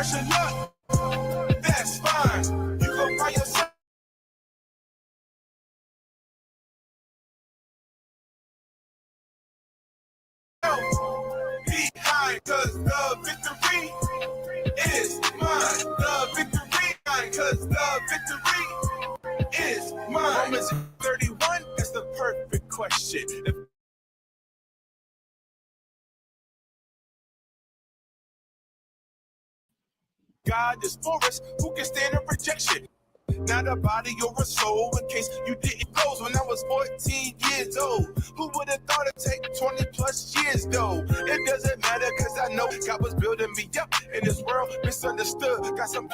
pressure luck, that's fine. You go by yourself. Behind, cause the victory is mine. The victory, cause the victory is mine. Romans 31 is the perfect question. If God is for us, who can stand in rejection? Not a body or a soul, in case you didn't close. When I was 14 years old, who would have thought it'd take 20 plus years though? It doesn't matter, cause I know God was building me up in this world misunderstood. Got some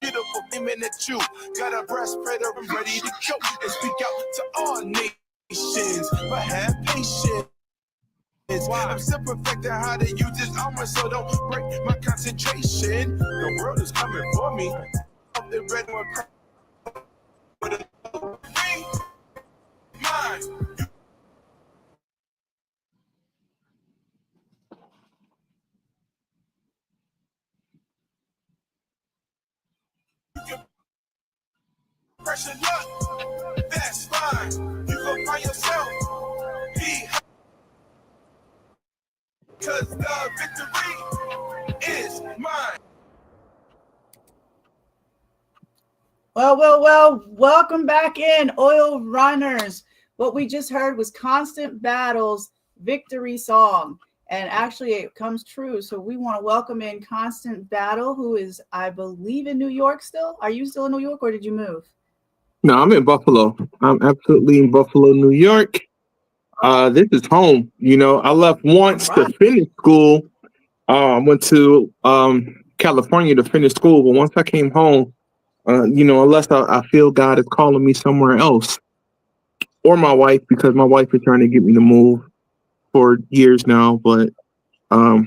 beautiful women at you. Got a breastplate up and ready to go and speak out to all nations, but have patience. I'm still perfecting how to use this armor, so don't break my concentration. The world is coming for me. Up the red one, mine. You can pressure luck, that's fine. You go by yourself. Cause the victory is mine. Well, welcome back in, Oil Runners. What we just heard was Constant Battle's victory song. And actually, it comes true. So we want to welcome in Constant Battle, who is, I believe, in New York still. Are you still in New York or did you move? No, I'm in Buffalo. I'm absolutely in Buffalo, New York. This is home. You know, I left once to finish school. Went to California to finish school, but once I came home, you know, unless I feel God is calling me somewhere else, or my wife, because my wife is trying to get me to move for years now, but I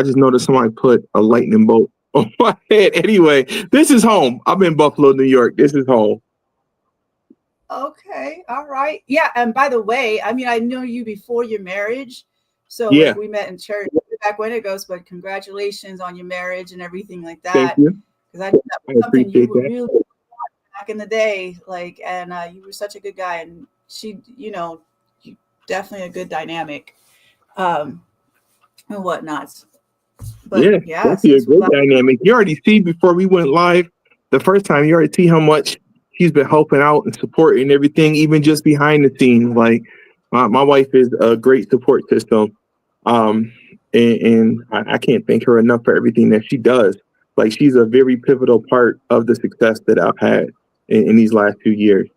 just noticed somebody put a lightning bolt on my head. Anyway, this is home. I'm in Buffalo, New York. This is home. Okay, all right. Yeah, and by the way, I mean, I know you before your marriage, so Yeah. like, we met in church back when it goes, but congratulations on your marriage and everything like that. Thank you. Because I know that was something you appreciate were that. really back in the day, like, and you were such a good guy, and she, you know, definitely a good dynamic, and whatnot. But yeah, definitely a good dynamic. You already see before we went live the first time, you already see how much she's been helping out and supporting everything, even just behind the scenes. Like my wife is a great support system. And I can't thank her enough for everything that she does. Like she's a very pivotal part of the success that I've had in these last 2 years.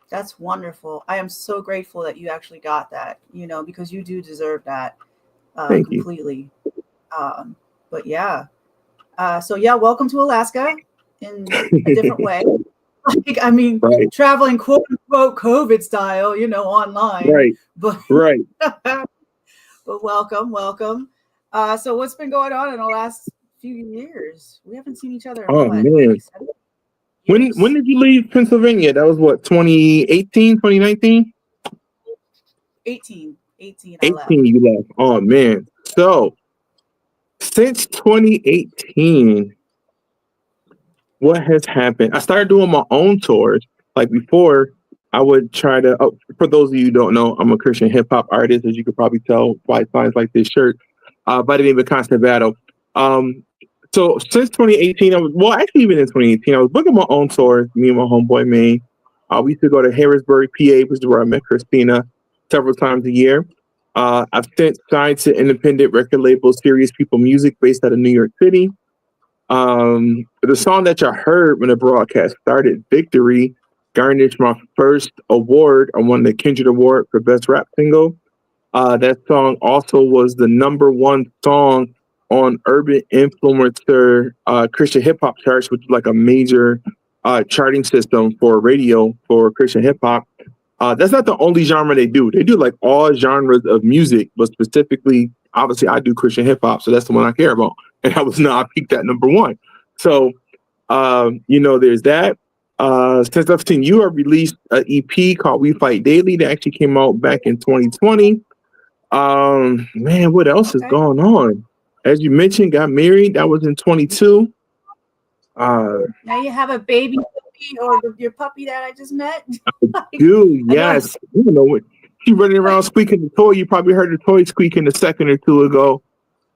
That's wonderful. I am so grateful that you actually got that, you know, because you do deserve that Thank completely. But yeah. So yeah, welcome to Alaska in a different way. Like, I mean, traveling quote unquote COVID style, you know, online. Right. But right. But welcome. So what's been going on in the last few years? We haven't seen each other in Oh man. When did you leave Pennsylvania? That was what, 2018, 2019? 18 I left. You left. Oh man. So since 2018, what has happened? I started doing my own tours. Like before, I would try to, for those of you who don't know, I'm a Christian hip hop artist, as you could probably tell by signs like this shirt, by the name of Constant Battle. So since 2018, actually even in 2018, I was booking my own tours, me and my homeboy Maine. We used to go to Harrisburg, PA, which is where I met Christina, several times a year. I've since signed to independent record label Serious People Music based out of New York City. The song that y'all heard when the broadcast started, Victory, garnished my first award. I won the Kindred Award for Best Rap Single. That song also was the #1 song on Urban Influencer Christian hip hop charts, which is like a major charting system for radio for Christian hip hop. That's not the only genre they do. They do like all genres of music, but specifically, obviously, I do Christian hip hop, so that's the one I care about. And I peaked at #1. So, you know, there's that. Since I've seen you, I released an EP called We Fight Daily that actually came out back in 2020. Man, what else is Okay. going on? As you mentioned, got married. That was in 22. Now you have a baby puppy or your puppy that I just met. Dude, I know yes. You know what? She running around squeaking the toy. You probably heard the toy squeaking a second or two ago.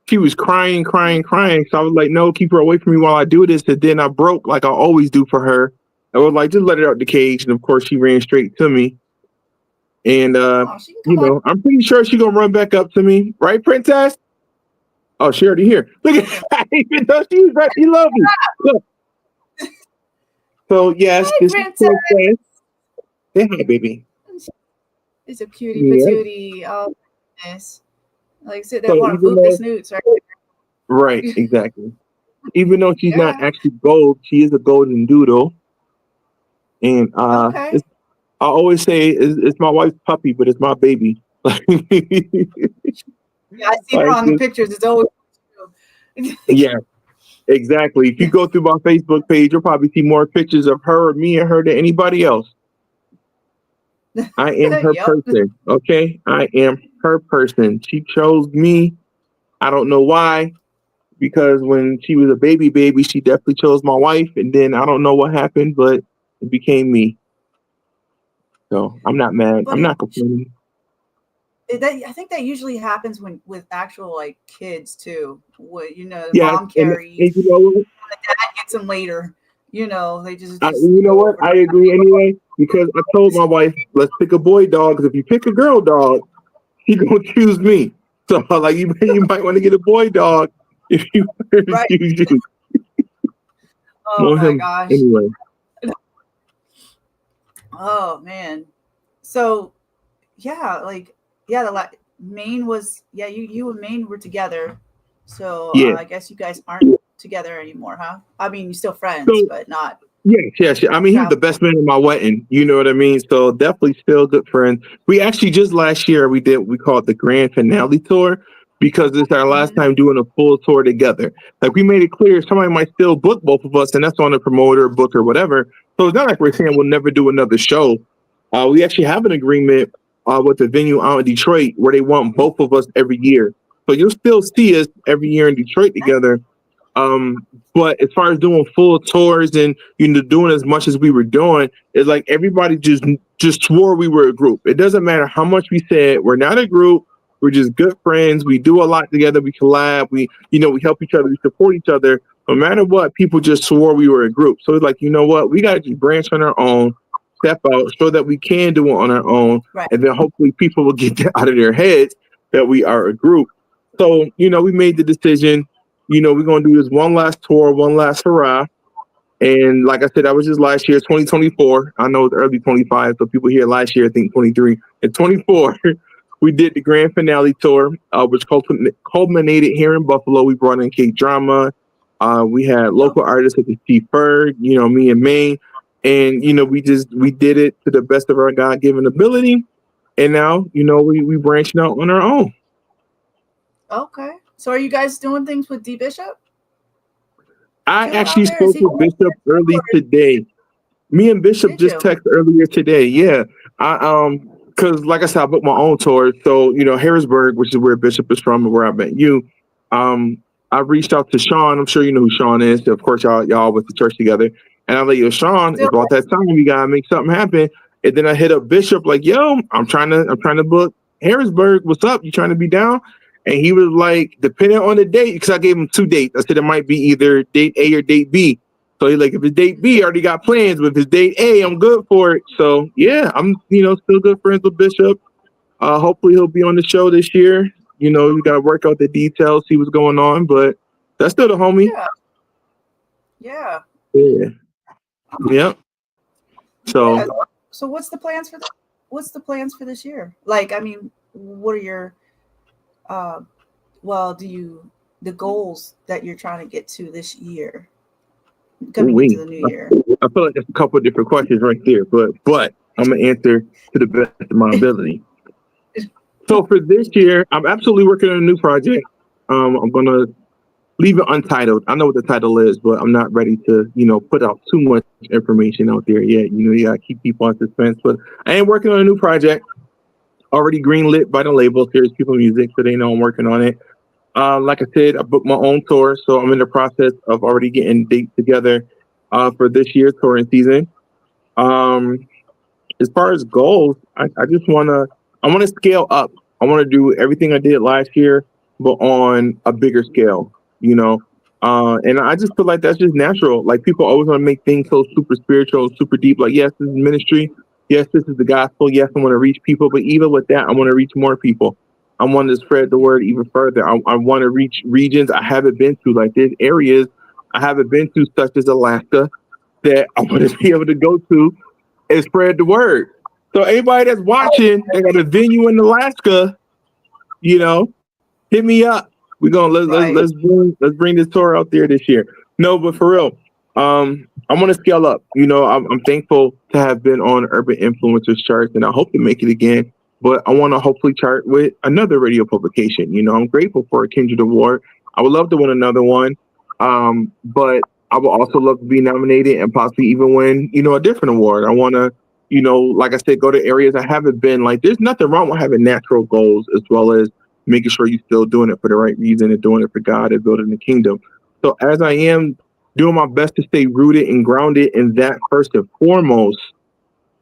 She was crying. So I was like, no, keep her away from me while I do this. And then I broke like I always do for her. I was like, just let her out the cage. And of course, she ran straight to me. And she can come on. I'm pretty sure she's gonna run back up to me, right, Princess? Oh, she already here. Look at that. Even though she's right, she loves me. Look. So yes, Hi, this Princess. is Princess. Say hi, baby. It's a cutie Yeah. patootie. Oh goodness. Like sit there So want to even boot the though, snoots, right? right, exactly. Even though she's not Yeah. actually gold, she is a golden doodle. And Okay. I always say it's my wife's puppy, but it's my baby. Yeah, I see her Like, on the pictures. It's always true. yeah, exactly. If you go through my Facebook page, you'll probably see more pictures of her, me, and her than anybody else. I am her Yep. person. Okay, I am her person. She chose me. I don't know why, because when she was a baby, she definitely chose my wife, and then I don't know what happened, but it became me. So I'm not mad. But I'm not complaining. I think that usually happens when with actual like kids too. What the Yeah, mom and carries, you know what? the dad gets them later. They just You know go what? over. I agree anyway, because I told my wife, let's pick a boy dog. Because if you pick a girl dog, he gonna choose me. So like you might want to get a boy dog if you Right. choose you. Oh Want my him gosh. anyway. Oh man. So yeah, the Maine was you and Maine were together. So Yeah. I guess you guys aren't together anymore, huh? I mean, you're still friends, So but not yes. I mean, he was the best man at my wedding. You know what I mean? So definitely still good friends. We actually just last year we called the grand finale tour because it's our last time doing a full tour together. Like we made it clear somebody might still book both of us, and that's on the promoter, book or whatever. So it's not like we're saying we'll never do another show. We actually have an agreement with the venue out in Detroit where they want both of us every year. So you'll still see us every year in Detroit together. But as far as doing full tours and doing as much as we were doing, it's like everybody just swore we were a group. It doesn't matter how much we said we're not a group. We're just good friends. We do a lot together. We collab. We help each other. We support each other. No matter what, people just swore we were a group. So it's like, you know what? We got to just branch on our own, step out, show that we can do it on our own, right. and then hopefully people will get that out of their heads that we are a group. So we made the decision. We're going to do this one last tour, one last hurrah. And like I said, that was just last year, 2024. I know it's early 25, so people here last year think 23. In 24, we did the grand finale tour, which culminated here in Buffalo. We brought in K-Drama. We had local artists such as T. Ferg, me and Maine. And, we did it to the best of our God-given ability. And now, we branching out on our own. Okay. So are you guys doing things with D Bishop? I actually spoke with Bishop early today. Me and Bishop just texted earlier today. Yeah. Because like I said, I booked my own tour. So, Harrisburg, which is where Bishop is from and where I met you. I reached out to Sean. I'm sure you know who Sean is. Of course, y'all went to church together. And I let you, Sean, it's about that time we gotta make something happen. And then I hit up Bishop like, yo, I'm trying to book Harrisburg. What's up? You trying to be down? And he was like, depending on the date, because I gave him 2 dates. I said it might be either date A or date B. So he's like, if it's date B, I already got plans. But if it's date A, I'm good for it. So yeah, I'm still good friends with Bishop. Hopefully he'll be on the show this year. We got to work out the details, see what's going on. But that's still the homie. Yeah. Yep. So what's the plans for this year? Like, I mean, what are your the goals that you're trying to get to this year coming into the new year? I feel like that's a couple of different questions right there, but I'm gonna answer to the best of my ability. So for this year, I'm absolutely working on a new project. I'm gonna leave it untitled. I know what the title is, but I'm not ready to put out too much information out there yet. You gotta keep people on suspense. But I am working on a new project. already greenlit by the label, Serious People Music, so they know I'm working on it. Like I said, I booked my own tour, so I'm in the process of already getting dates together for this year's touring season. As far as goals, I just want to scale up. I want to do everything I did last year, but on a bigger scale, you know. And I just feel like that's just natural. Like people always want to make things so super spiritual, super deep. Like, yes, this is ministry. Yes, this is the gospel. Yes, I want to reach people. But even with that, I want to reach more people. I want to spread the word even further. I want to reach regions I haven't been to. Like there's areas I haven't been to, such as Alaska, that I want to be able to go to and spread the word. So anybody that's watching and got a venue in Alaska, you know, hit me up. We're gonna let's bring this tour out there this year. No, but for real, I want to scale up. You know, I'm thankful to have been on Urban Influencers charts, and I hope to make it again. But I want to hopefully chart with another radio publication. You know, I'm grateful for a Kindred Award. I would love to win another one, but I would also love to be nominated and possibly even win, you know, a different award. I want to, you know, like I said, go to areas I haven't been. Like, there's nothing wrong with having natural goals as well as making sure you're still doing it for the right reason and doing it for God and building the kingdom. So as I am doing my best to stay rooted and grounded in that first and foremost,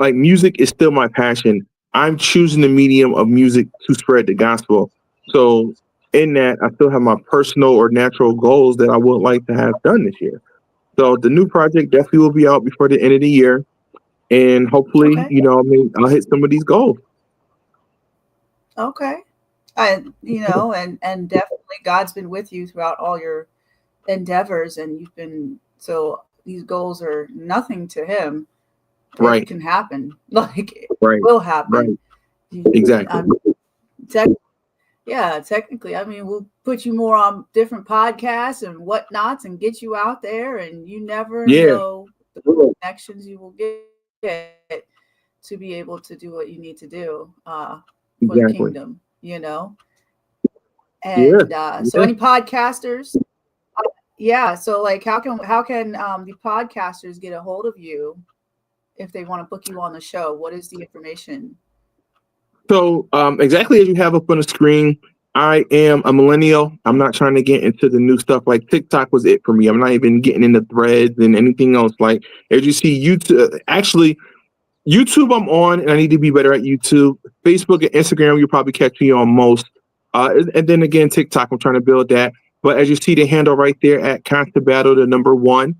like music is still my passion. I'm choosing the medium of music to spread the gospel. So in that, I still have my personal or natural goals that I would like to have done this year. So the new project definitely will be out before the end of the year. And hopefully, you know, I mean, I'll hit some of these goals. Okay. You know, and definitely God's been with you throughout all your endeavors, and you've been, so these goals are nothing to him. Right. It can happen. Like it Right. will happen. Right. Exactly. Technically, I mean, we'll put you more on different podcasts and whatnots and get you out there, and you never know the connections you will get to be able to do what you need to do for the kingdom, you know. And so any podcasters, so like how can the podcasters get a hold of you if they want to book you on the show? What is the information? So exactly as you have up on the screen, I am a millennial. I'm not trying to get into the new stuff. Like TikTok was it for me. I'm not even getting into threads and anything else. Like as you see, YouTube, actually YouTube I'm on, and I need to be better at YouTube. Facebook and Instagram, you'll probably catch me on most. And then again, TikTok, I'm trying to build that. But as you see the handle right there at Constant Battle, the number 1.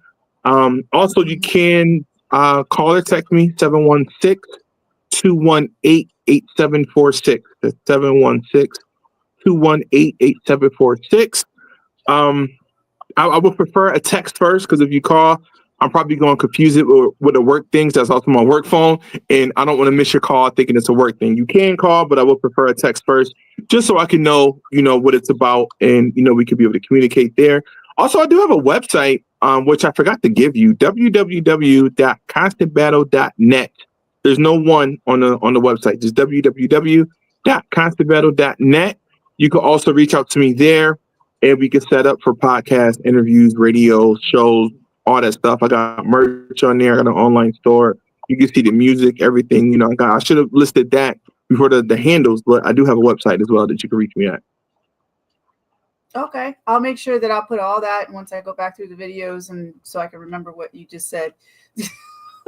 Also, you can call or text me, 716-218-8746. That's 716-218-8746. I would prefer a text first, because if you call, I'm probably going to confuse it with the work things. That's also my work phone, and I don't want to miss your call thinking it's a work thing. You can call, but I would prefer a text first, just so I can know, you know, what it's about, and, you know, we could be able to communicate there. Also, I do have a website, which I forgot to give you, www.constantbattle.net. There's no one on the website, just www.constantbattle.net. You can also reach out to me there, and we can set up for podcasts, interviews, radio shows, all that stuff. I got merch on there. I got an online store. You can see the music, everything. You know, I should have listed that before the handles, but I do have a website as well that you can reach me at. Okay, I'll make sure that I'll put all that once I go back through the videos, and so I can remember what you just said.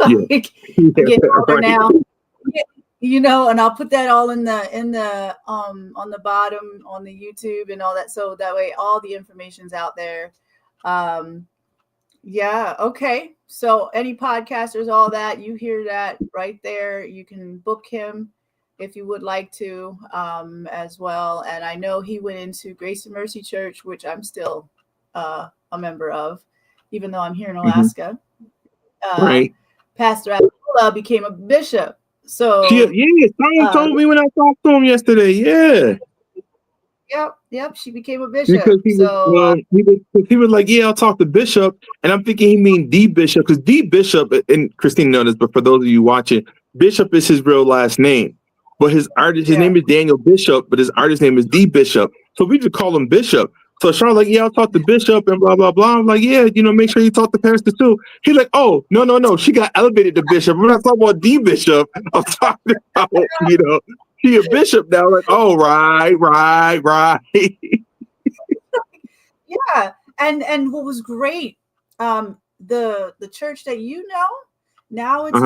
I'm getting older now, you know, and I'll put that all in the on the bottom on the YouTube and all that, so that way all the information's out there. Okay. So any podcasters, all that, you hear that right there. You can book him if you would like to, as well. And I know he went into Grace and Mercy Church, which I'm still a member of, even though I'm here in Alaska. Right. Pastor Abdullah became a bishop. So someone told me when I talked to him yesterday. Yeah. Yep. She became a bishop. Because he was like, yeah, I'll talk to Bishop. And I'm thinking he mean D Bishop, because D Bishop, and Christine knows this, but for those of you watching, Bishop is his real last name. But his name is Daniel Bishop, but his artist name is D Bishop. So we just call him Bishop. So Sean was like, yeah, I'll talk to Bishop and blah, blah, blah. I'm like, yeah, you know, make sure you talk to Pastor too. He's like, oh, no. She got elevated to Bishop. We're not talking about D Bishop. I'm talking about, you know, She a bishop now. Like, oh, right. Yeah, and what was great, the church that you know, now it's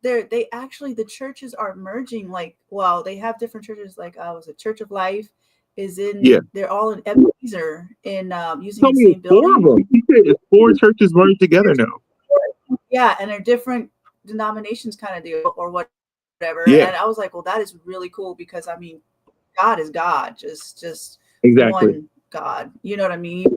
they actually, the churches are merging. Like, well, they have different churches. Like, was it Church of Life? Is in they're all in Ebenezer in using Tell the me same it's 4 of building. them. He said it's 4 churches merged together now. Yeah, and they're different denominations kind of deal or whatever. Yeah. And I was like, well, that is really cool because I mean, God is God, just Exactly. one God. You know what I mean?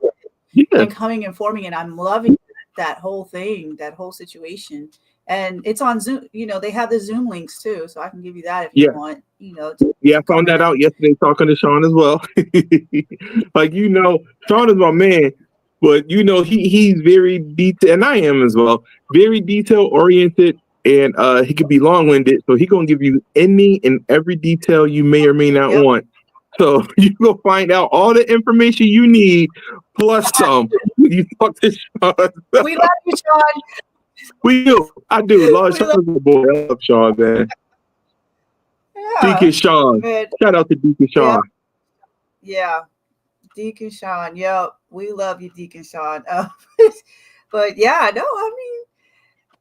Yeah. And coming and forming, and I'm loving that whole thing, that whole situation. And it's on Zoom. You know, they have the Zoom links too, so I can give you that if you want. You know. I found that out yesterday talking to Sean as well. Like, you know, Sean is my man, but you know, he's very detailed, and I am as well, very detail oriented, and he could be long winded, so he gonna give you any and every detail you may or may not want. So you go find out all the information you need plus some. You talk to Sean. We love you, Sean. We do. I do. Love Sean's a boy. I love Sean, man. Yeah. Deacon Sean. Man. Shout out to Deacon Sean. Yeah. Deacon Sean. Yep. We love you, Deacon Sean. But yeah, no, I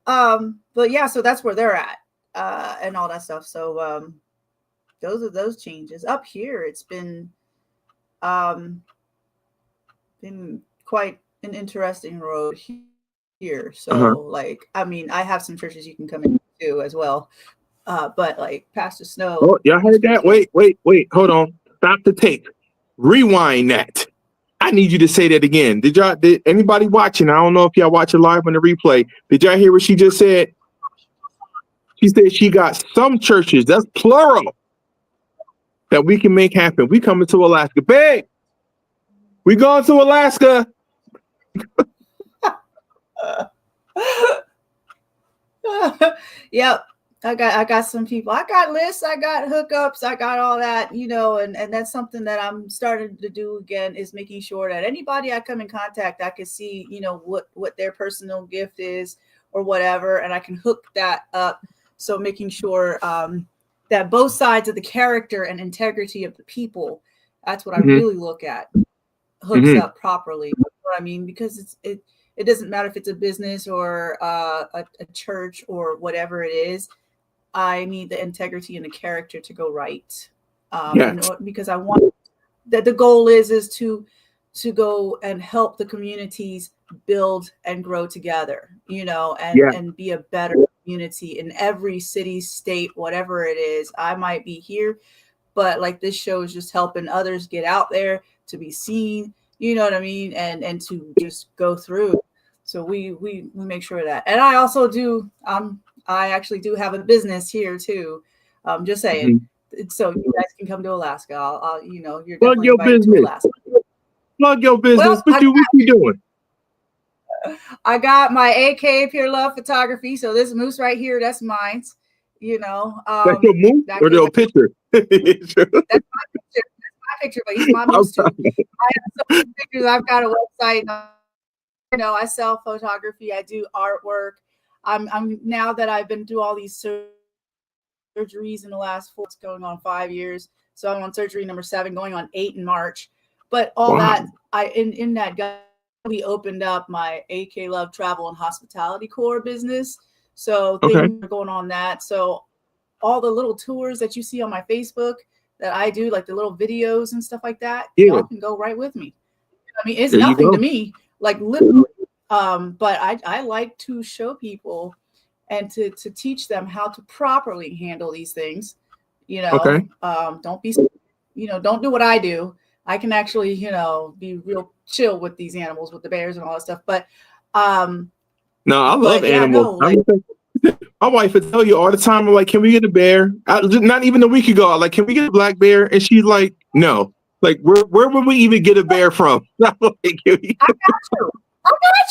mean, but yeah, so that's where they're at, and all that stuff. So those are those changes. Up here, it's been quite an interesting road here. So like, I mean, I have some churches you can come into as well. But like Pastor Snow. Oh, y'all heard that? Wait. Hold on. Stop the tape. Rewind that. I need you to say that again. Did anybody watching? I don't know if y'all watching live on the replay. Did y'all hear what she just said? She said she got some churches, that's plural, that we can make happen. We coming to Alaska. Babe, we going to Alaska. Yep. I got some people. I got lists. I got hookups. I got all that, you know, and that's something that I'm starting to do again, is making sure that anybody I come in contact, I can see, you know, what their personal gift is or whatever, and I can hook that up. So making sure that both sides of the character and integrity of the people, that's what I really look at, hooks up properly. You know what I mean? Because it doesn't matter if it's a business or a church or whatever it is. I need the integrity and the character to go right. Because I want that the goal is to go and help the communities build and grow together, you know, and be a better community in every city, state, whatever it is. I might be here, but like this show is just helping others get out there to be seen, you know what I mean? And to just go through. So we make sure of that. And I also do, I actually do have a business here too. Just saying. So you guys can come to Alaska. I'll you know, you're plug definitely your invited business. to Alaska. Plug your business. Well, what you doing? I got my AK Pure Love Photography. So this moose right here, that's mine. You know, That's your moose or your picture? That's my picture. That's my picture, but he's my moose too. I have so many pictures. I've got a website. You know, I sell photography. I do artwork. I'm now that I've been through all these surgeries in the last it's going on 5 years. So I'm on surgery number 7, going on 8 in March. But all that in that we opened up my AK Love Travel and Hospitality Core business. So things are going on that. So all the little tours that you see on my Facebook that I do, like the little videos and stuff like that, y'all can go right with me. I mean, it's nothing to me, like literally. But I like to show people and to teach them how to properly handle these things. You know, don't be, you know, don't do what I do. I can actually, you know, be real chill with these animals, with the bears and all that stuff. But no, I love animals. No, like, my wife would tell you all the time, I'm like, can we get a bear? Not even a week ago, I'm like, can we get a black bear? And she's like, no. Like, where would we even get a bear from? Like, I got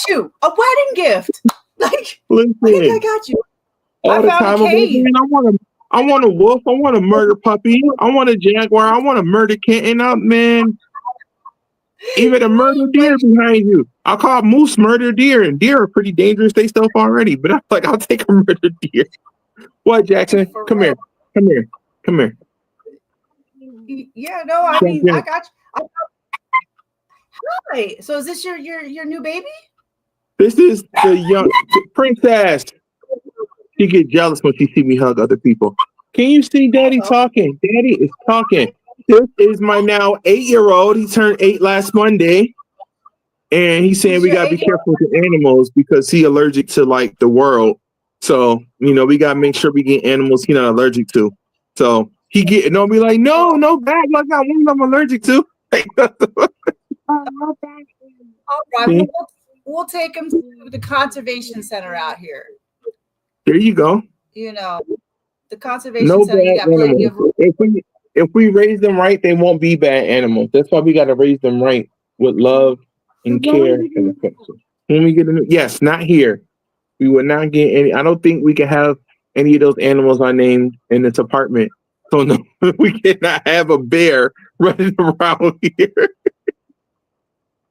you. A wedding gift. Like, listen, I got you. All the time, I'm like, man, I want a wolf. I want a murder puppy. I want a jaguar. I want a murder kitten. Man, even a murder deer behind you. I'll call moose murder deer, and deer are pretty dangerous. They stuff already, but I'm like, I'll take a murder deer. What, Jackson? Come here. Come here. Yeah, no, I Come mean, here. I got you. Hi. So is this your new baby? This is the young princess. She get jealous when she see me hug other people. Can you see Daddy talking? Daddy is talking. This is my now 8-year-old. He turned 8 last Monday. And he's saying Is we your gotta be 8-year-old? careful with the animals because he allergic to like the world. So, we gotta make sure we get animals he not allergic to. So he get don't be like, no, bag, I got one I'm allergic to. All right, we'll take him to the conservation center out here. There you go. The conservation No center. You bad got plenty animals. of. If we raise them right, they won't be bad animals. That's why we gotta raise them right with love and care and affection. When we get yes, not here. We would not get any. I don't think we can have any of those animals I named in this apartment. So no, we cannot have a bear running around here.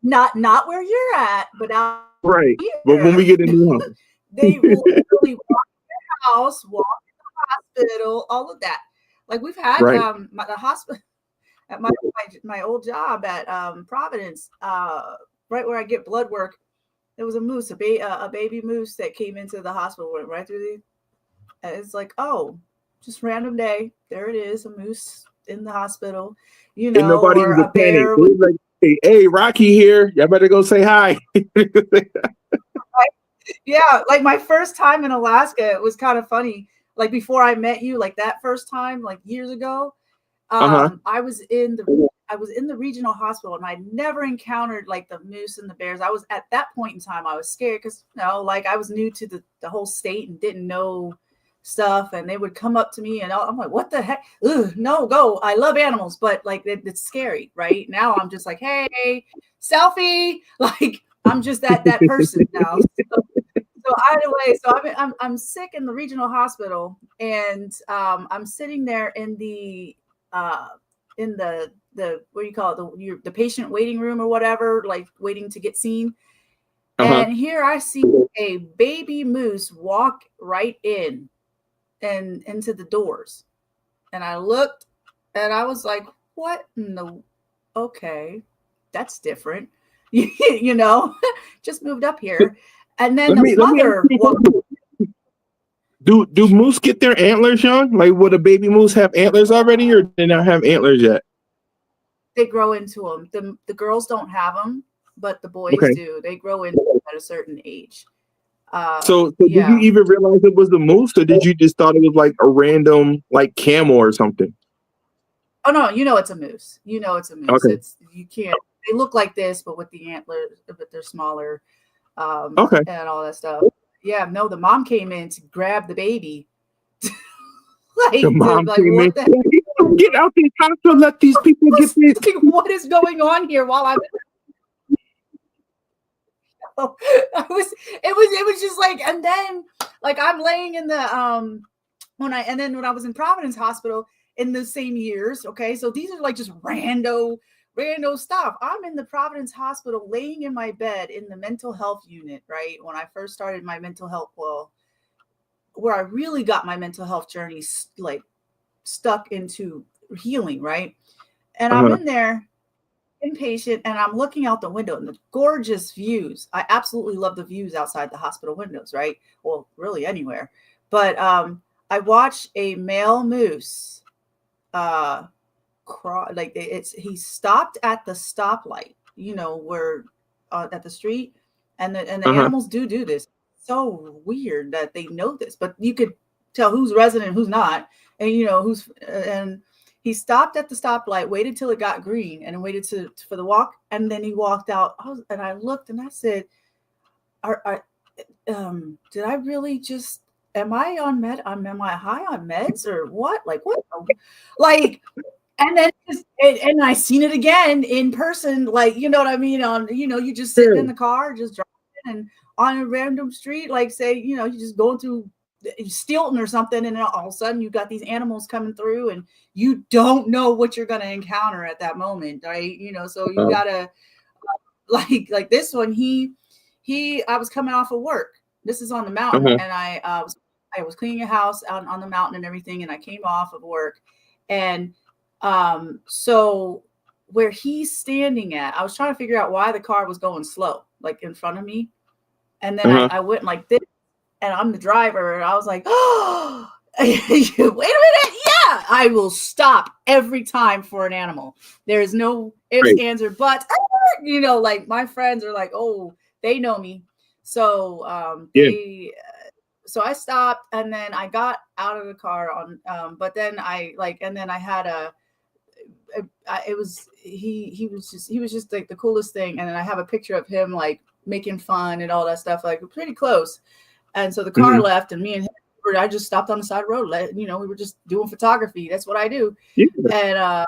Not where you're at, but out Right. here. But when we get a new house. They literally walk in the house, walk in the hospital, all of that. Like we've had Right. the hospital at my old job at Providence, right where I get blood work. There was a moose, a baby moose that came into the hospital, went right through and it's like, oh, just random day. There it is, a moose in the hospital, And nobody or even a bear. panic. Like, hey, Rocky here. Y'all better go say hi. Yeah, like my first time in Alaska, it was kind of funny. Like before I met you, like that first time, like years ago, I was in the regional hospital and I never encountered like the moose and the bears. I was at that point in time, I was scared because like I was new to the whole state and didn't know stuff, and they would come up to me and I'm like, what the heck? Ugh, no, go. I love animals, but like it's scary, right? Now I'm just like, hey, selfie. Like I'm just that person now. So either way, so I'm sick in the regional hospital, and I'm sitting there in the what do you call it, the patient waiting room or whatever, like waiting to get seen. And here I see a baby moose walk right in and into the doors, and I looked, and I was like, what in the okay, that's different. Just moved up here. And then the mother do moose get their antlers, young? Like, would a baby moose have antlers already, or do they not have antlers yet? They grow into them. The girls don't have them, but the boys do. They grow into them at a certain age. So did you even realize it was the moose, or did you just thought it was like a random like camel or something? Oh no, it's a moose. It's a moose. Okay. You can't. They look like this, but with the antlers, but they're smaller. And all that stuff. Yeah, no, the mom came in to grab the baby. The mom came in. Get out this house and let these people get this. What is going on here? While I'm it was just like, and then like I'm laying in the when I was in Providence Hospital in the same years. Okay, so these are like just rando stuff. I'm in the Providence Hospital laying in my bed in the mental health unit, right? When I first started my mental health, where I really got my mental health journey like stuck into healing, right? And I'm in there inpatient, and I'm looking out the window and the gorgeous views. I absolutely love the views outside the hospital windows, right? Well, really anywhere. But I watched a male moose he stopped at the stoplight, where at the street, and the animals do this. So weird that they know this, but you could tell who's resident, who's not, and who's and he stopped at the stoplight, waited till it got green, and waited for the walk, and then he walked out. And I looked and I said, did I really just? Am I on am I high on meds or what? Like what? Like. And then, and I seen it again in person, like, you know what I mean? You just sitting in the car, just driving and on a random street, like say, you just going through Stilton or something. And all of a sudden you got these animals coming through and you don't know what you're going to encounter at that moment. Right. So you gotta like this one, I was coming off of work. This is on the mountain. And I was cleaning a house out on the mountain and everything. And I came off of work. And so where he's standing at, I was trying to figure out why the car was going slow, like in front of me. And then I went like this, and I'm the driver, and I was like, oh, wait a minute. Yeah, I will stop every time for an animal. There is no ifs, ands, or buts. You know, like my friends are like, oh, they know me. So so I stopped, and then I got out of the car but then I had he was just like the coolest thing. And then I have a picture of him like making fun and all that stuff, like pretty close. And so the car left, and me and him, I just stopped on the side of the road. We were just doing photography. That's what I do. Yeah.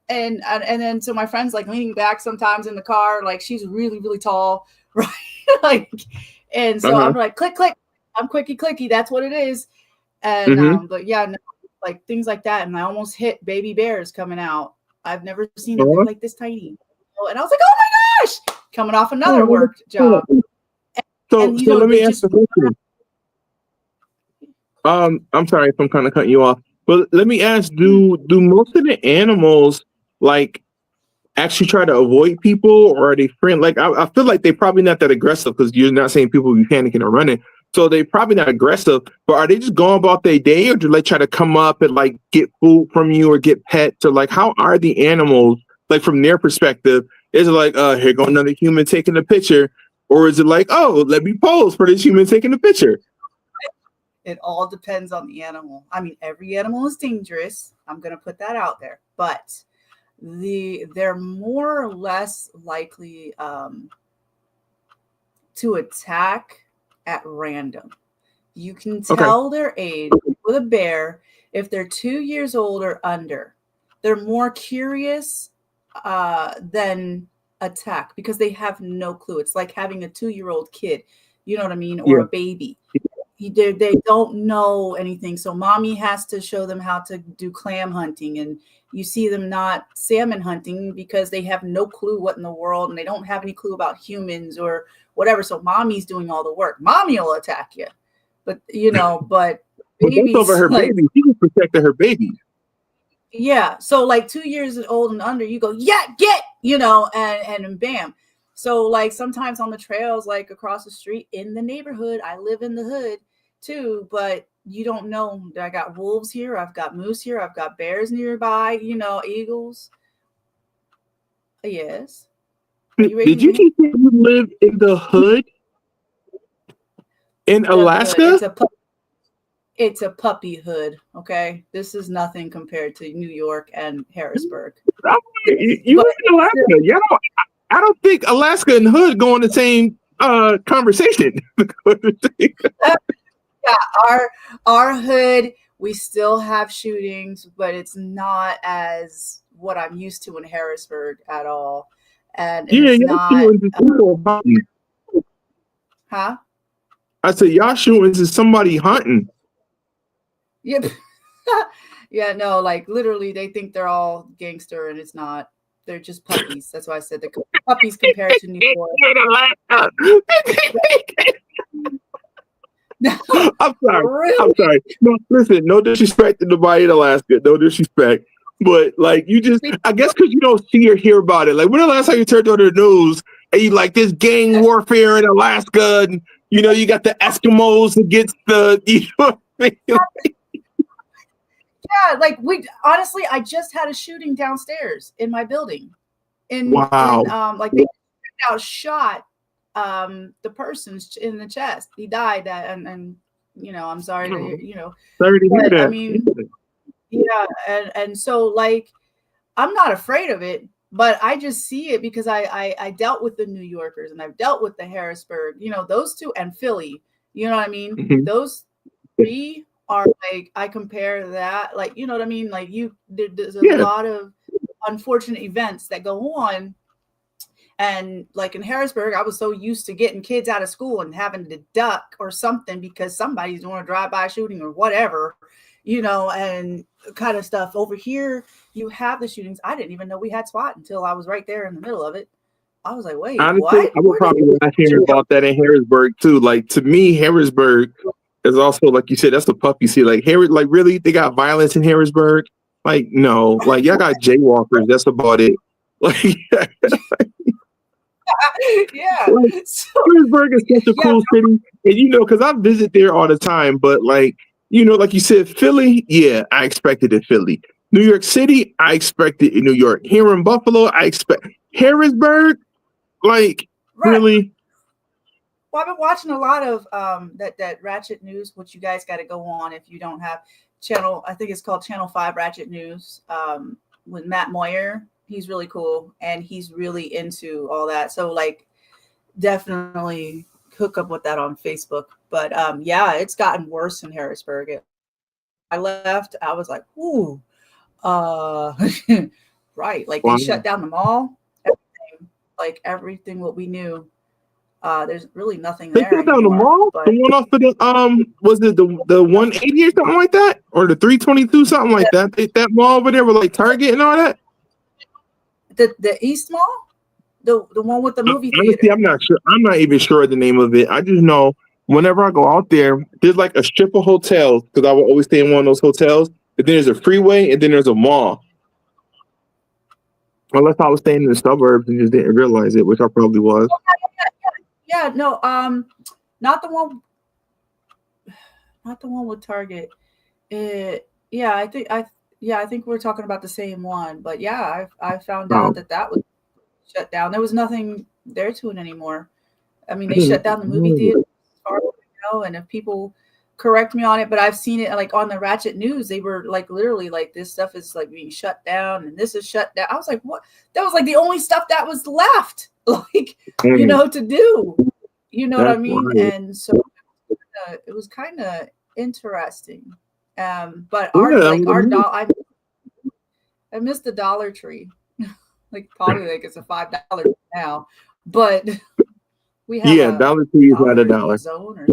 And then so my friend's like leaning back sometimes in the car, like she's really, really tall, right? Like, and so I'm like, click, click. I'm clicky, clicky. That's what it is. And but yeah, no, like things like that. And I almost hit baby bears coming out. I've never seen them like this tiny. And I was like, oh my gosh, coming off another work job. So let me ask the question. I'm sorry if I'm kind of cutting you off, but let me ask: Do most of the animals like actually try to avoid people, or are they friendly? Like I feel like they're probably not that aggressive, because you're not saying people be panicking or running, so they probably not aggressive. But are they just going about their day, or do they try to come up and like get food from you or get pets, or like how are the animals like from their perspective? Is it like here go another human taking a picture, or is it like, oh, let me pose for this human taking a picture? It all depends on the animal. I mean, every animal is dangerous. I'm going to put that out there, but they're more or less likely to attack at random. You can tell their age with a bear if they're 2 years old or under. They're more curious than attack, because they have no clue. It's like having a 2-year-old kid, you know what I mean, or a baby. They don't know anything. So mommy has to show them how to do clam hunting, and you see them not salmon hunting because they have no clue what in the world, and they don't have any clue about humans or whatever. So mommy's doing all the work. Mommy will attack you, but but babies, over her baby. She was protecting her baby. Yeah. So like 2 years old and under, you go, yeah, get, and bam. So like sometimes on the trails, like across the street in the neighborhood, I live in the hood too, but you don't know. I got wolves here. I've got moose here. I've got bears nearby, eagles. Yes. Did you just say you live in the hood in Alaska? It's a puppy hood. Okay. This is nothing compared to New York and Harrisburg. You live in Alaska. I don't think Alaska and hood go in the same conversation. Yeah, our hood, we still have shootings, but it's not as what I'm used to in Harrisburg at all. And it's not. Huh? I said, y'all shooting is somebody hunting. Yep. Yeah, no, like literally, they think they're all gangster, and it's not. They're just puppies. That's why I said the puppies compared to New York. No, I'm sorry. really? I'm sorry. No, listen, no disrespect to nobody in Alaska. No disrespect. But like I guess because you don't see or hear about it. Like when the last time you turned on the news and you like this gang warfare in Alaska, and you got the Eskimos against the Yeah, like honestly, I just had a shooting downstairs in my building. Wow. Like they shot the person in the chest. He died and I'm sorry to sorry to hear that. I mean, yeah, and so like I'm not afraid of it, but I just see it because I dealt with the New Yorkers, and I've dealt with the Harrisburg, those two, and Philly, you know what I mean? Mm-hmm. Those three are like, I compare that, like, you know what I mean? Like there's a lot of unfortunate events that go on. And like in Harrisburg, I was so used to getting kids out of school and having to duck or something because somebody's doing a drive-by shooting or whatever, and kind of stuff. Over here, you have the shootings. I didn't even know we had SWAT until I was right there in the middle of it. I was like, wait, honestly, what? I would probably not hear about that in Harrisburg too. Like to me, Harrisburg is also, like you said, that's the puppy city. Like really, they got violence in Harrisburg. Like, no, like y'all got jaywalkers. That's about it. Like, Yeah. like So Harrisburg is such a yeah, cool city, and because I visit there all the time. But like, like you said, Philly, yeah, I expected it. Philly, New York City, I expected in New York. Here in Buffalo, I expect Harrisburg. Like, right. really? Well, I've been watching a lot of that Ratchet News, which you guys got to go on if you don't have channel. I think it's called Channel 5 Ratchet News with Matt Moyer. He's really cool and he's really into all that. So like definitely hook up with that on Facebook. But yeah, it's gotten worse in Harrisburg. I left, I was like, ooh, uh right. Like they Wow. shut down the mall, everything, like everything what we knew. There's really nothing They there shut down the anymore. mall. But The one off of the was it the 180 or something like that, or the 322 something like that? That mall over there with like Target and all that. the East Mall, the one with the movie Honestly, theater. I'm not sure. I'm not even sure of the name of it. I just know whenever I go out there, there's like a strip of hotels because I will always stay in one of those hotels. And then there's a freeway, and then there's a mall. Unless I was staying in the suburbs and just didn't realize it, which I probably was. Yeah, no, not the one, not the one with Target. Yeah, I think we're talking about the same one. But yeah, I found out Oh, that was shut down. There was nothing there to it anymore. I mean, I they shut didn't down the movie know. theater, as far as I know, and if people correct me on it, but I've seen it like on the Ratchet News. They were like literally like this stuff is like being shut down and this is shut down. I was like, what? That was like the only stuff that was left, like to do. You know what I That's mean? wild. And so it was kind of interesting. But Yeah, I would our imagine. I missed the Dollar Tree. Like probably like it's a $5 now, but we have Yeah, a Dollar Tree is not a Dollar dollar. Zone or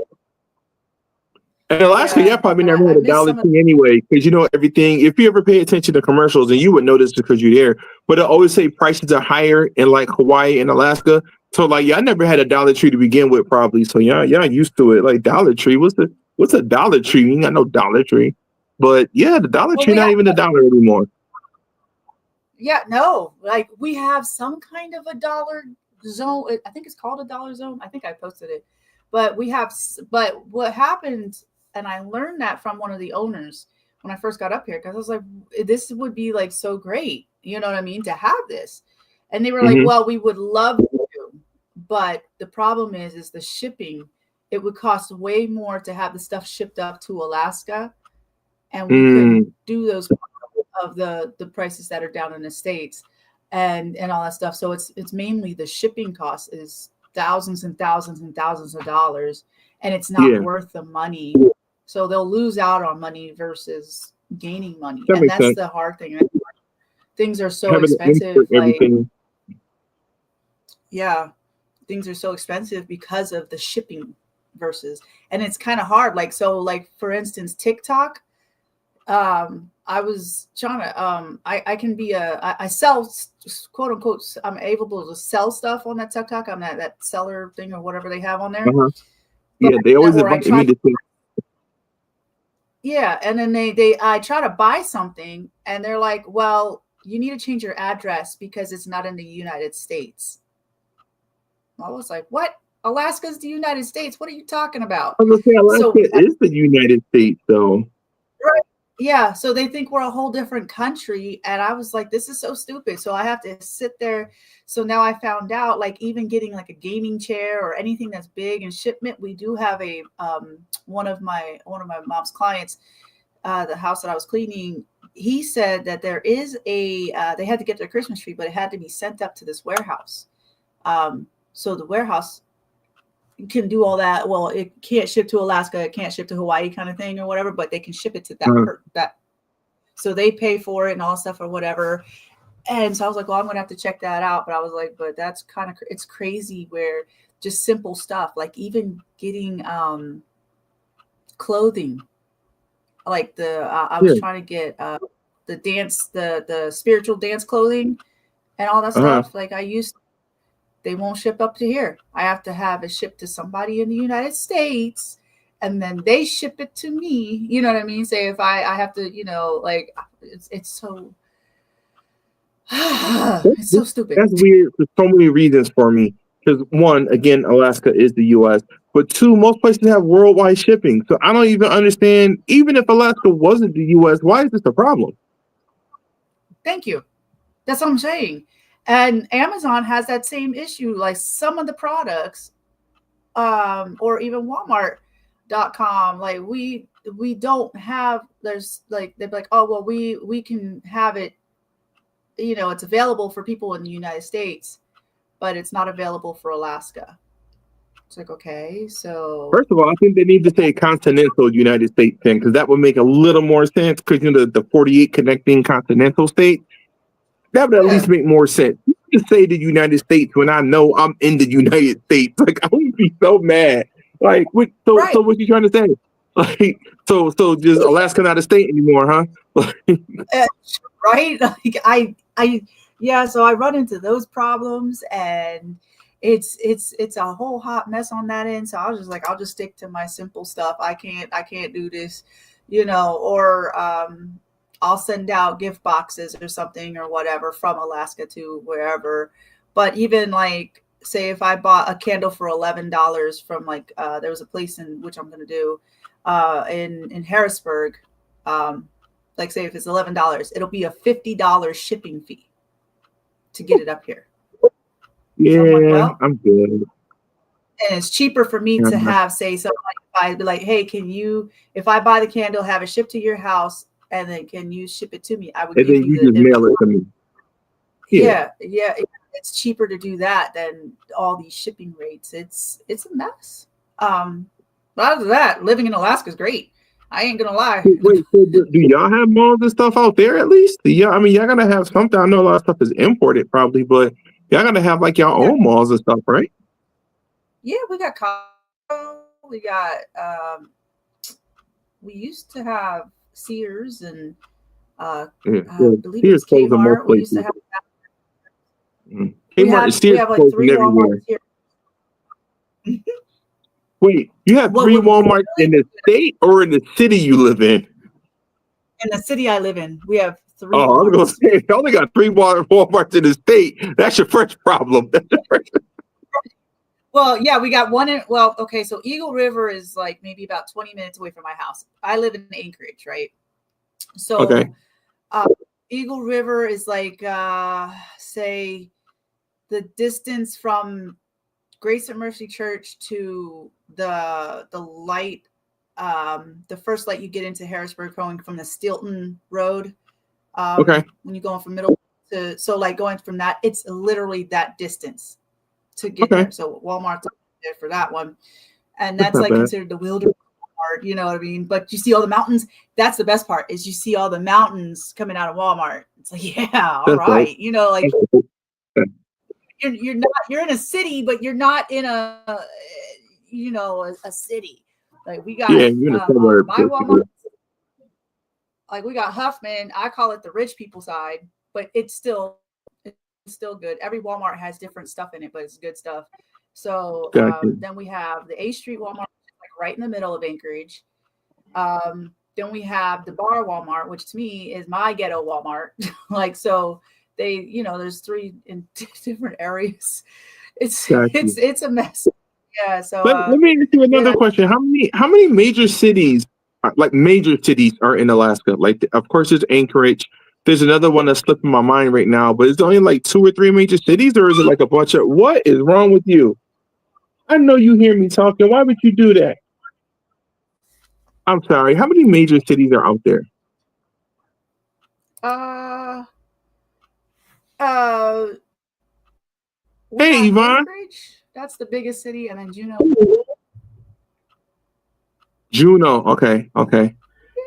And Alaska, yeah, yeah, probably and never I had a missed Dollar some of Tree anyway, because everything. If you ever pay attention to commercials, and you would notice because you're there, but I always say prices are higher in like Hawaii and Alaska. So like, yeah, I never had a Dollar Tree to begin with, probably. So yeah, used to it. Like Dollar Tree, what's a Dollar Tree? You ain't got no Dollar Tree, but yeah, the Dollar well Tree we not have even a dollar anymore. yeah no like we have some kind of a Dollar Zone. I think it's called a Dollar Zone. I think I posted it, but but what happened, and I learned that from one of the owners when I first got up here because I was like, this would be like so great, you know what I mean, to have this, and they were like, Hmm. well, we would love to, but the problem is the shipping. It would cost way more to have the stuff shipped up to Alaska, and we couldn't Mm, do those of the prices that are down in the States and all that stuff. So it's mainly the shipping cost is thousands and thousands and thousands of dollars, and it's not yeah, worth the money. So they'll lose out on money versus gaining money. that And makes that's sense. the hard thing. Things are so Having to expensive. import Like, everything. yeah, things are so expensive because of the shipping versus, and it's kind of hard. Like, so like for instance, TikTok, I was trying to I can be I sell quote unquote, I'm able to sell stuff on that TikTok. I'm that seller thing or whatever they have on there. Uh-huh. But Yeah, they always or I invited me try, to say, yeah, and then they I try to buy something and they're like, well, you need to change your address because it's not in the United States. I was like, what? Alaska's the United States. What are you talking about? I was gonna say So Alaska is the United States, though. right. Yeah, so they think we're a whole different country, and I was like, "This is so stupid." So I have to sit there. So now I found out, like, even getting like a gaming chair or anything that's big in shipment, we do have a one of my mom's clients, the house that I was cleaning. He said that there is a they had to get their Christmas tree, but it had to be sent up to this warehouse. So the warehouse can do all that. Well, it can't ship to Alaska, it can't ship to Hawaii, kind of thing, or whatever. But they can ship it to Uh, that. So they pay for it and all that stuff or whatever. And so I was like, well, I'm gonna have to check that out. But I was like, but that's kind of it's crazy where just simple stuff like even getting clothing, like I was yeah. trying to get the dance the spiritual dance clothing and all that Uh-huh. stuff. Like they won't ship up to here. I have to have it shipped to somebody in the United States. and then they ship it to me. You know what I mean? Say if I have to, like it's so it's so stupid. That's weird for so many reasons for me. Because one, again, Alaska is the U.S., but two, most places have worldwide shipping. So I don't even understand. Even if Alaska wasn't the U.S., why is this a problem? Thank you. That's what I'm saying. And Amazon has that same issue. Like some of the products, or even Walmart.com, like we don't have. There's like they're like, oh well, we can have it. It's available for people in the United States, but it's not available for Alaska. It's like, okay, so First of all, I think they need to say continental United States thing, because that would make a little more sense. Because the 48 connecting continental states, that would at least make more sense. You just say the United States when I know I'm in the United States. Like I would be so mad. Like so what you trying to say? Like so just Alaska not a state anymore, huh? Right? Like yeah, so I run into those problems, and it's a whole hot mess on that end. So I was just like, I'll just stick to my simple stuff. I can't do this, or I'll send out gift boxes or something or whatever from Alaska to wherever. But even like, say if I bought a candle for $11 from like there was a place in which I'm going to do in Harrisburg. Like say if it's $11, it'll be a $50 shipping fee to get it up here. Yeah, so I'm, like, well, I'm good. And it's cheaper for me to have, say, something like, I'd be like, hey, if I buy the candle, have it shipped to your house, and then can you ship it to me? I would and then you just mail it to me. Yeah, it's cheaper to do that than all these shipping rates. It's a mess. But other than that, living in Alaska is great. I ain't gonna lie. Wait, so do y'all have malls and stuff out there at least? Yeah, I mean, y'all gonna have something. I know a lot of stuff is imported probably, but y'all gonna have like your own malls and stuff, right? Yeah, we got Costco. We got we used to have Sears and I believe Sears it's Kmart. We used to have Kmart and Sears like 3 Walmarts here. Wait, you have 3 Walmarts in the state or in the city you live in? In the city I live in, we have 3. Oh, I was gonna say, you only got 3 Walmarts in the state. That's your first problem. Well, yeah, we got one okay, so Eagle River is like maybe about 20 minutes away from my house. I live in Anchorage, right? So okay. Eagle River is like say the distance from Grace and Mercy Church to the light, the first light you get into Harrisburg going from the Stilton Road. Okay. When you're going from middle to, so like going from that, it's literally that distance to get there. So Walmart's there for that one. And that's like considered the wilderness part, you know what I mean? But you see all the mountains. That's the best part, is you see all the mountains coming out of Walmart. It's like, yeah, all right. You know, like you're in a city, but you're not in a city. Like we got you're in a suburb, my Walmart, like we got Huffman. I call it the rich people side, but it's still good. Every Walmart has different stuff in it, but it's good stuff. So then we have the A Street Walmart, like right in the middle of Anchorage. Then we have the Bar Walmart, which to me is my ghetto Walmart. Like, so they, there's 3 in different areas. It's a mess. Yeah. So let me ask you another question. How many major cities, like major cities, are in Alaska? Like, of course, there's Anchorage. There's another one that's slipping my mind right now, but it's only like 2 or 3 major cities, or is it like a bunch of? What is wrong with you? I know you hear me talking. Why would you do that? I'm sorry. How many major cities are out there? Hey, Yvonne. Anchorage, that's the biggest city, and then Juneau. Juneau. Okay.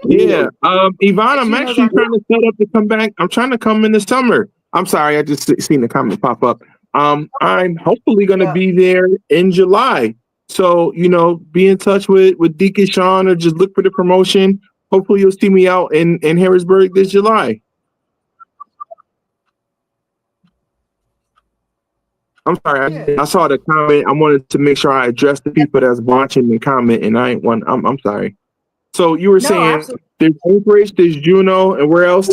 Yeah. Yvonne, I'm actually trying to set up to come back. I'm trying to come in the summer. I'm sorry. I just seen the comment pop up. I'm hopefully going to be there in July. So, be in touch with Deacon Sean, or just look for the promotion. Hopefully you'll see me out in Harrisburg this July. I'm sorry. Yeah. I saw the comment. I wanted to make sure I addressed the people that's watching the comment, and I ain't one. I'm sorry. So you were No, saying absolutely. there's Anchorage, there's Juneau, and where else?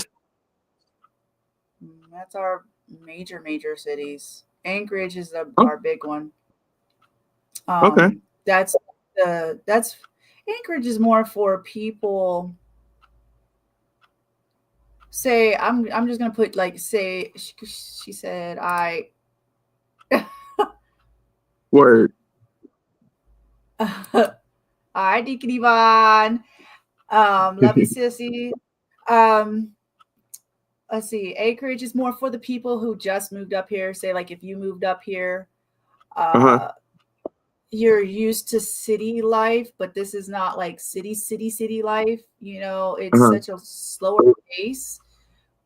That's our major cities. Anchorage is Oh, our big one. okay. That's Anchorage is more for people. Say I'm just gonna put like say she said Word. I Deacon Yvonne. Love you, sissy. Um, let's see. Acreage is more for the people who just moved up here. Say, like, if you moved up here, Uh-huh. you're used to city life, but this is not like city life. It's Uh-huh. such a slower pace,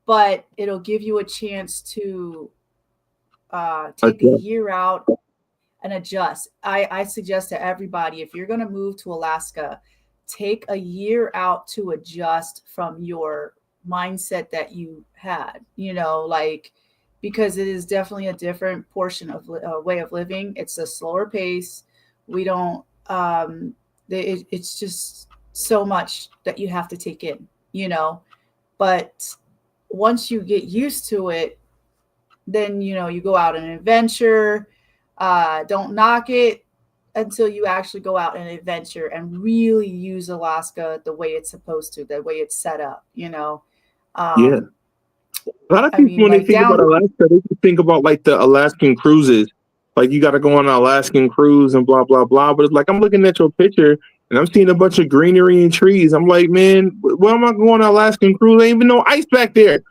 but it'll give you a chance to take a Adjust. year out and adjust. I suggest to everybody, if you're going to move to Alaska, take a year out to adjust from your mindset that you had, because it is definitely a different portion of way of living. It's a slower pace. We don't, it's just so much that you have to take in. But once you get used to it, then, you go out on an adventure. Don't knock it until you actually go out and adventure and really use Alaska the way it's supposed to, the way it's set up. Yeah. A lot of I people, mean, when they like think about Alaska, they just think about like the Alaskan cruises. Like you got to go on an Alaskan cruise and blah, blah, blah. But it's like I'm looking at your picture and I'm seeing a bunch of greenery and trees. I'm like, man, where am I going on an Alaskan cruise? There ain't even no ice back there.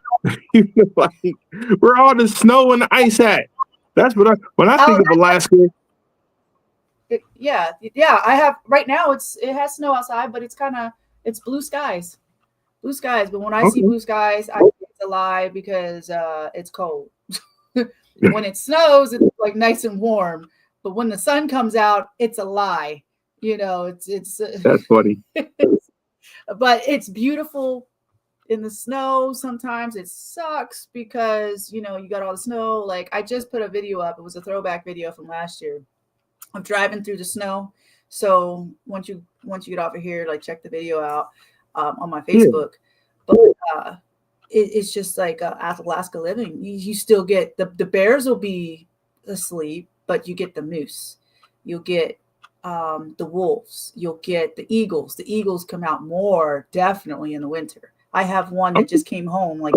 Like, where all the snow and the ice at? That's what when I think of Alaska. Yeah. I have right now. It has snow outside, but it's blue skies. Blue skies. But when I see Okay. blue skies, I think it's a lie because it's cold. When it snows, it's like nice and warm. But when the sun comes out, it's a lie. It's That's funny. but it's beautiful in the snow. Sometimes it sucks because you got all the snow. Like I just put a video up. It was a throwback video from last year of driving through the snow. So once you get off of here, like check the video out on my Facebook. But it's just like Alaska living. You still get the bears will be asleep, but you get the moose. You'll get the wolves. You'll get the eagles. The eagles come out more definitely in the winter. I have one that just came home. Like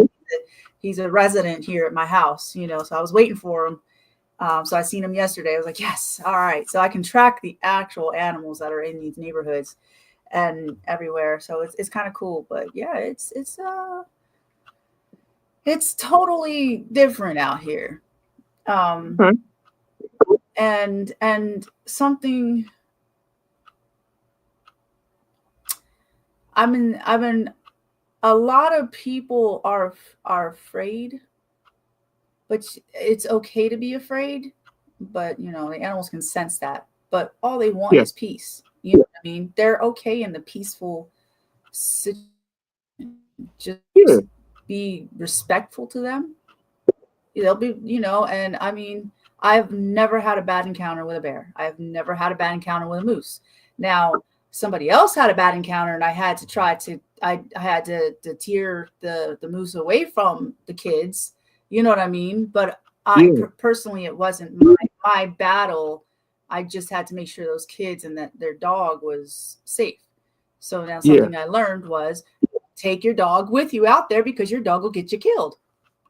he's a resident here at my house, so I was waiting for him. So I seen him yesterday. I was like, yes, all right. So I can track the actual animals that are in these neighborhoods and everywhere. So it's kind of cool. But yeah, it's totally different out here. And something I've been a lot of people are afraid, but it's okay to be afraid. But the animals can sense that. But all they want is peace. You know what I mean? They're okay in the peaceful situation. Just be respectful to them. They'll be, and I mean, I've never had a bad encounter with a bear. I've never had a bad encounter with a moose. Now, somebody else had a bad encounter, and I had to I had to deter the moose away from the kids. You know what I mean? But personally, it wasn't my battle. I just had to make sure those kids and that their dog was safe. So now something I learned was take your dog with you out there because your dog will get you killed.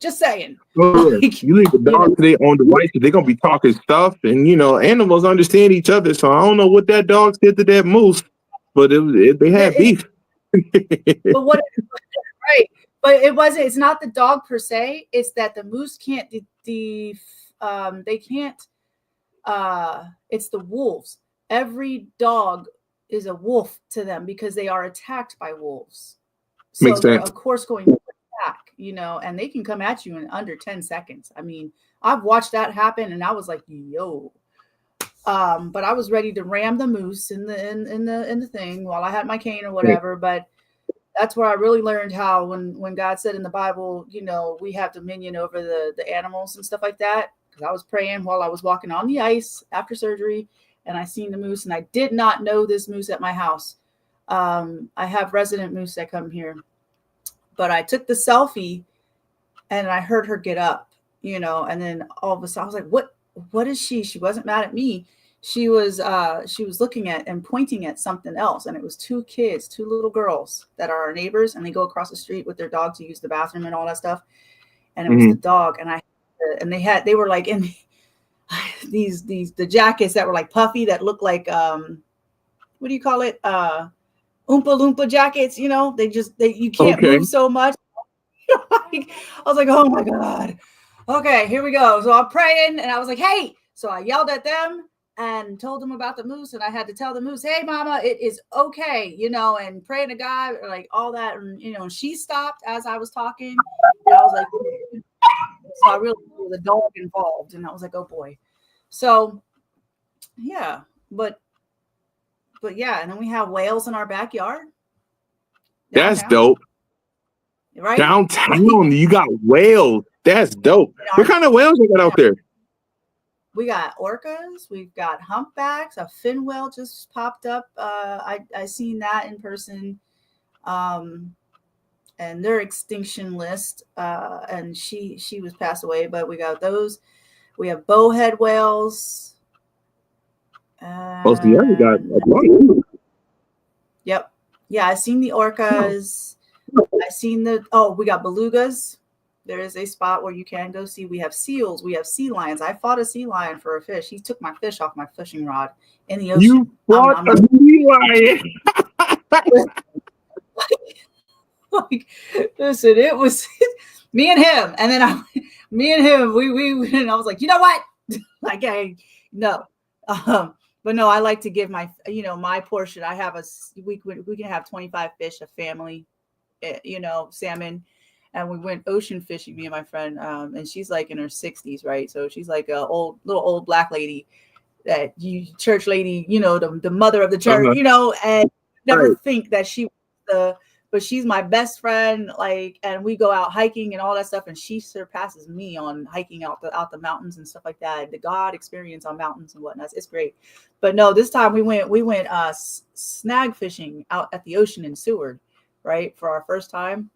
Just saying. Like, you leave the dog to their own devices, they're gonna be talking stuff, and animals understand each other. So I don't know what that dog did to that moose, but they had beef. But right? But it wasn't. It's not the dog per se. It's that the moose can't. They can't. It's the wolves. Every dog is a wolf to them because they are attacked by wolves. So they're of course going to attack, and they can come at you in under 10 seconds. I mean, I've watched that happen and I was like, yo. But I was ready to ram the moose in the thing while I had my cane or whatever. But that's where I really learned how when God said in the Bible, we have dominion over the animals and stuff like that. because I was praying while I was walking on the ice after surgery, and I seen the moose, and I did not know this moose at my house. I have resident moose that come here, but I took the selfie, and I heard her get up, and then all of a sudden I was like, what is she? She wasn't mad at me. She was looking at and pointing at something else, and it was two little girls that are our neighbors, and they go across the street with their dog to use the bathroom and all that stuff. And it was the dog, and they were like in the jackets that were like puffy, that looked like what do you call it? Oompa Loompa jackets, you can't move so much. I was like, oh my God. Okay, here we go. So I'm praying, and I was like, hey. So I yelled at them and told them about the moose, and I had to tell the moose, hey, mama, it is okay, and praying to God, like all that. And, and she stopped as I was talking. And I was like, so I really was the dog involved. And I was like, oh boy. So yeah, but yeah. And then we have whales in our backyard. That's dope. Right? Downtown, you got whales. That's dope. What kind of whales you got out there? We got orcas. We've got humpbacks. A fin whale just popped up. I seen that in person. And their extinction list. And she was passed away, but we got those. We have bowhead whales. Oh, so yeah, we got a lot. Yep. Yeah, I seen the orcas. I seen we got belugas. There is a spot where you can go see. We have seals. We have sea lions. I fought a sea lion for a fish. He took my fish off my fishing rod in the ocean. You fought a sea lion? Like, listen, it was me and him. And then we and I was like, you know what? Like, hey, no. But no, I like to give my, my portion. I have we can have 25 fish, a family, salmon. And we went ocean fishing, me and my friend, and she's like in her 60s, right? So she's like a little old black lady, that church lady, the mother of the church, and never think that she was but she's my best friend, like, and we go out hiking and all that stuff, and she surpasses me on hiking out the mountains and stuff like that. The God experience on mountains and whatnot, it's great. But no, this time we went snag fishing out at the ocean in Seward, right, for our first time.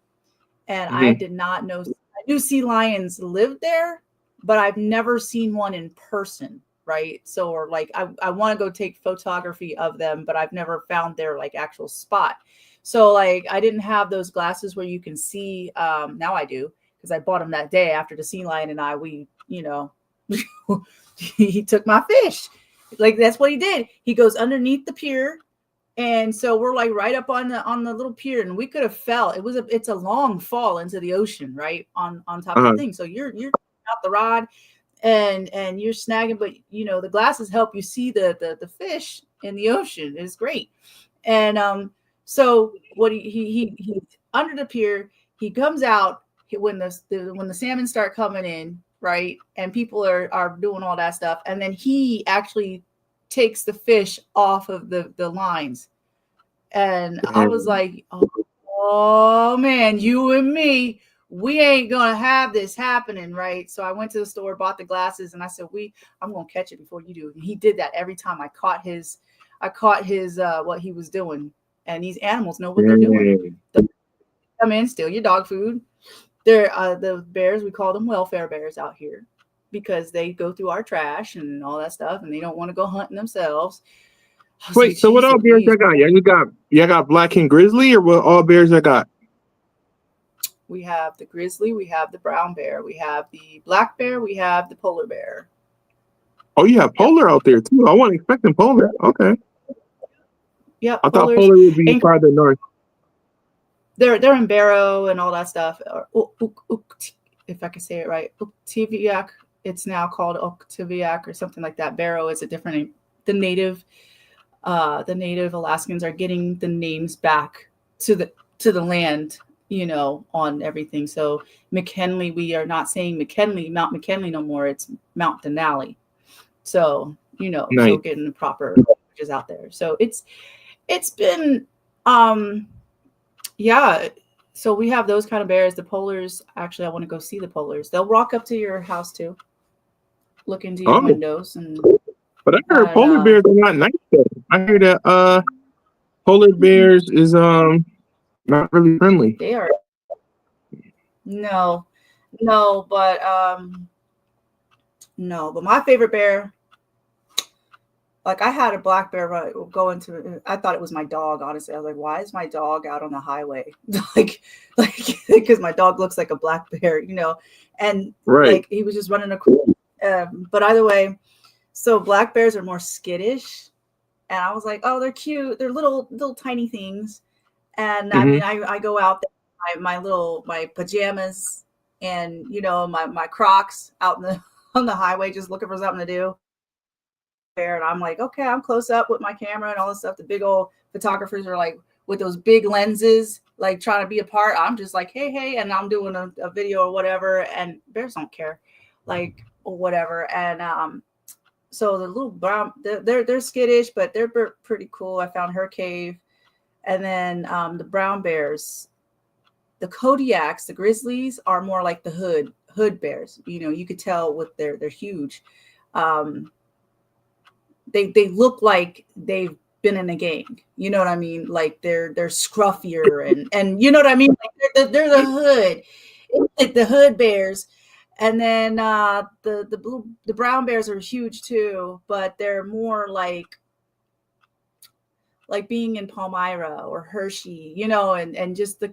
And I did not know. I knew sea lions lived there, but I've never seen one in person, right? So, or like, I want to go take photography of them, but I've never found their like actual spot. So like, I didn't have those glasses where you can see. Now I do, because I bought them that day after the sea lion and we, he took my fish. Like, that's what he did. He goes underneath the pier. And so we're like right up on the little pier, and we could have fell. It's a long fall into the ocean, right? On top of the thing. So you're out the rod and you're snagging, but the glasses help you see the fish in the ocean. It's great. And so what he under the pier, he comes out when the salmon start coming in, right? And people are doing all that stuff, and then he actually takes the fish off of the lines. And I was like, oh man, you and me, we ain't gonna have this happening, right? So I went to the store, bought the glasses, and I said, I'm gonna catch it before you do. And he did that every time. I caught his what he was doing. And these animals know what they're doing. They come in, steal your dog food. They're the bears, we call them welfare bears out here, because they go through our trash and all that stuff, and they don't want to go hunting themselves. Wait, so what all bears I got? You got black and grizzly, or what all bears I got? We have the grizzly, we have the brown bear, we have the black bear, we have the polar bear. Oh, you have polar out there too. I wasn't expecting polar. Okay. Yeah, I thought polar would be farther north. They're in Barrow and all that stuff. If I can say it right, Uktiviak. It's now called Uktiviak or something like that. Barrow is a different name. The native Alaskans are getting the names back to the land, on everything. So McKinley, we are not saying Mount McKinley no more. It's Mount Denali. So nice. So getting the proper languages out there. So it's been yeah. So we have those kind of bears. The polars, actually, I want to go see the polars. They'll walk up to your house too. look into your Oh. windows. And But I heard polar bears are not nice though. I hear that polar bears is not really friendly. they are no, no, but no, but my favorite bear, like I had a black bear go into, I thought it was my dog, honestly. I was like, why is my dog out on the highway? like because my dog looks like a black bear, you know, and Right. like he was just running across. But either way, so black bears are more skittish, and I was like, oh, they're cute. They're little tiny things. And I mean, I go out there, my pajamas and, you know, my Crocs out in the on the highway, just looking for something to do. And I'm like, okay, I'm close up with my camera and all this stuff. The big old photographers are like with those big lenses, like trying to be apart. I'm just like, hey, and I'm doing a video or whatever. And bears don't care, like, or whatever. And so the little brown, they're skittish, but they're pretty cool. I found her cave. And then the brown bears, the Kodiaks, the grizzlies are more like the hood bears. You know, you could tell with they're huge. They look like they've been in a gang. You know what I mean? Like they're scruffier and you know what I mean? Like they're the hood. It's the hood bears. And then the brown bears are huge too, but they're more like being in Palmyra or Hershey, you know, and just the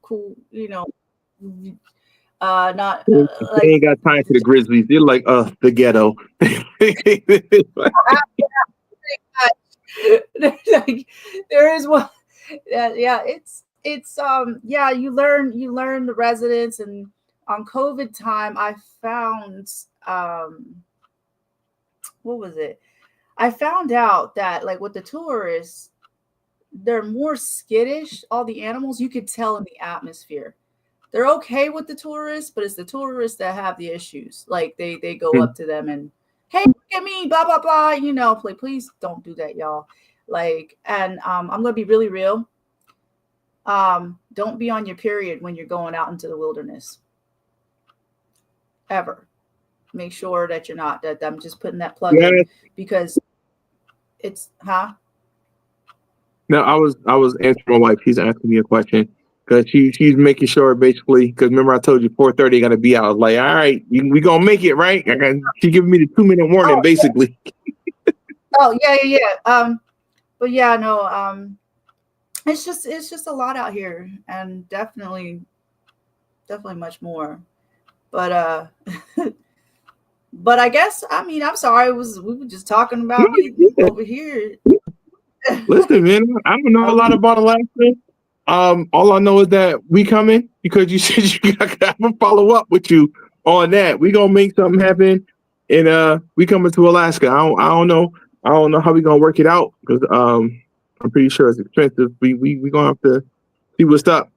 cool, you know, not they ain't got time for the grizzlies. They're like the ghetto. Like, there is one. Yeah, it's yeah, you learn the residents. And on COVID time I found what was it? I found out that like with the tourists, they're more skittish. All the animals, you could tell in the atmosphere. They're okay with the tourists, but it's the tourists that have the issues. Like they go up to them and, hey, look at me, blah, blah, blah. You know, please don't do that, y'all. Like, and I'm going to be really real. Don't be on your period when you're going out into the wilderness. Ever. Make sure that you're not, that I'm just putting that plug in, because it's, No, I was answering my wife. She's asking me a question because she's making sure basically, because remember I told you 4:30 got to be out. I was like, all right, we gonna make it, right? She giving me the 2-minute warning, basically. Oh yeah. But yeah, no, it's just a lot out here, and definitely much more. But but I guess, I mean, I'm sorry, we were just talking about me over here. Listen, man, I don't know a lot about Alaska. All I know is that we coming because you said I'm gonna follow up with you on that. We gonna make something happen, and we coming to Alaska. I don't know how we gonna work it out because I'm pretty sure it's expensive. We gonna have to see what's up.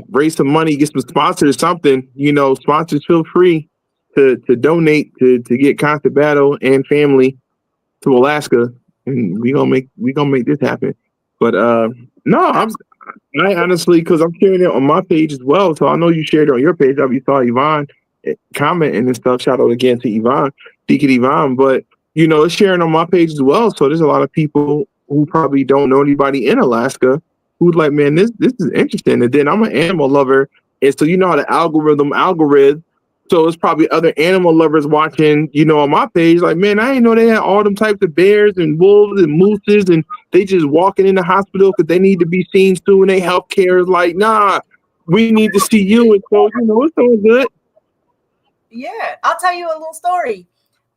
Raise some money, get some sponsors, something. You know, sponsors feel free to donate to get Constant Battle and family to Alaska, and we gonna make this happen. But no, I honestly, because I'm sharing it on my page as well, so I know you shared it on your page. You saw Yvonne commenting and stuff. Shout out again to Yvonne, Deacon Yvonne. But you know, it's sharing on my page as well. So there's a lot of people who probably don't know anybody in Alaska who's like, man, this is interesting. And then I'm an animal lover, and so you know how the algorithm. So it's probably other animal lovers watching, you know, on my page. Like, man, I didn't know they had all them types of bears and wolves and mooses, and they just walking in the hospital because they need to be seen soon. They healthcare is like, nah, we need to see you. And so, you know, it's all good. Yeah, I'll tell you a little story.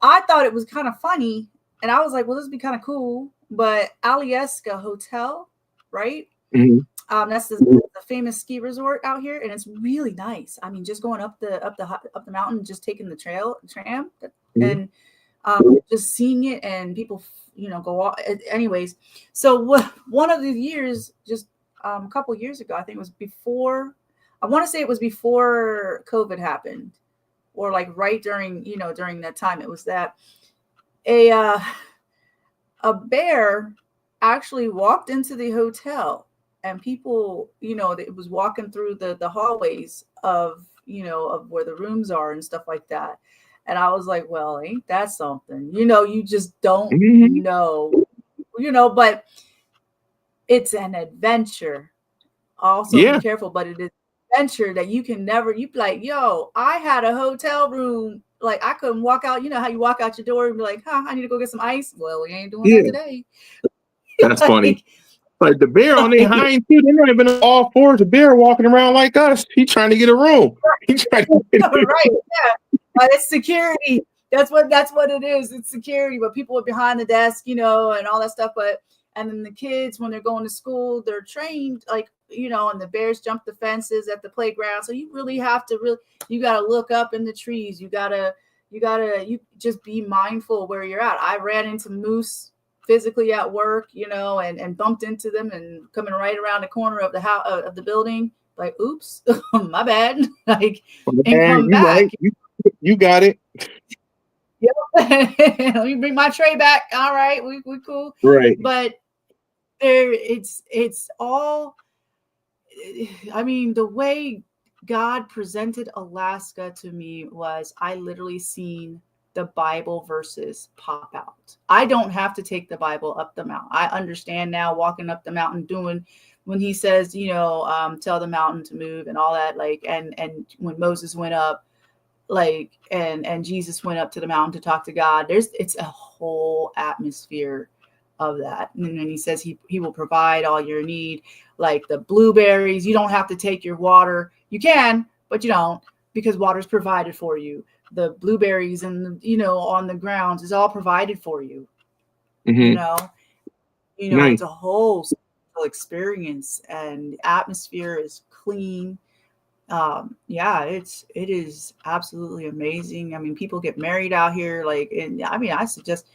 I thought it was kind of funny, and I was like, well, this would be kind of cool. But Alyeska Hotel, right? Mm-hmm. That's the famous ski resort out here, and it's really nice. I mean, just going up the mountain, just taking the tram, and just seeing it, and people, you know, go off. Anyways, so one of the years, just a couple of years ago, I think it was before. I want to say it was before COVID happened, or like right during that time. It was that a bear actually walked into the hotel. And people, you know, it was walking through the hallways of where the rooms are and stuff like that. And I was like, well, ain't that something? You just don't Mhm. know, but it's an adventure. Also be Yeah. careful, but it is an adventure that you can never, you be like, yo, I had a hotel room. Like I couldn't walk out. You know how you walk out your door and be like, I need to go get some ice. Well, we ain't doing that Yeah. today. That's funny. Like the bear on their Like, hind too. They're not even on all fours. The bear walking around like us. He trying to get a room. He trying to get right. Yeah. But it's security. That's what it is. It's security. But people are behind the desk, and all that stuff. And then the kids, when they're going to school, they're trained like, and the bears jump the fences at the playground. So you really have to you got to look up in the trees. You just be mindful where you're at. I ran into moose physically at work, and bumped into them and coming right around the corner of the house of the building. Like, oops, my bad. Like, and come you back. right. You got it. Yep. Let me bring my tray back. All right, we cool. Right. But it's all. I mean, the way God presented Alaska to me was I literally seen the Bible verses pop out. I don't have to take the Bible up the mountain. I understand now walking up the mountain doing when he says, tell the mountain to move and all that, like, and when Moses went up, like, and Jesus went up to the mountain to talk to God. It's a whole atmosphere of that. And then he says he will provide all your need, like the blueberries. You don't have to take your water. You can, but you don't, because water's provided for you. The blueberries and on the grounds is all provided for you. Mhm. Nice. It's a whole experience, and the atmosphere is clean. It is absolutely amazing. I mean, people get married out here, like, and I mean, I suggest,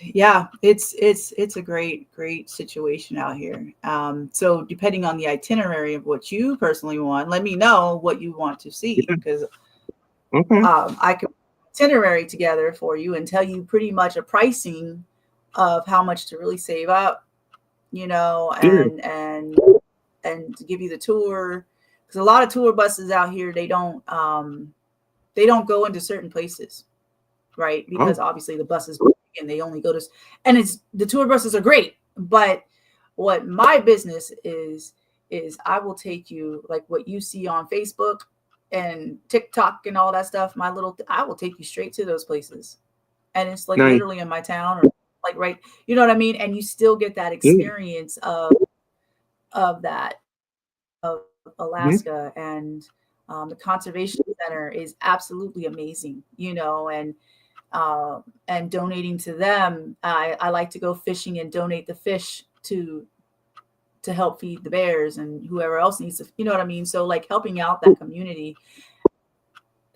yeah, it's a great situation out here. So depending on the itinerary of what you personally want, let me know what you want to see, Yeah. because Okay. I can put an itinerary together for you and tell you pretty much a pricing of how much to really save up, Yeah. and to give you the tour, because a lot of tour buses out here, they don't go into certain places, right? Because Oh. obviously the buses and they only go to, and it's the tour buses are great, but what my business is I will take you, like what you see on Facebook and TikTok and all that stuff. I will take you straight to those places, and it's like Nice. literally in my town, or like right, you know what I mean? And you still get that Yeah. experience of that, of Mhm. Alaska. And the conservation center is absolutely amazing, and donating to them. I like to go fishing and donate the fish to help feed the bears and whoever else needs to, you know what I mean? So like helping out that community,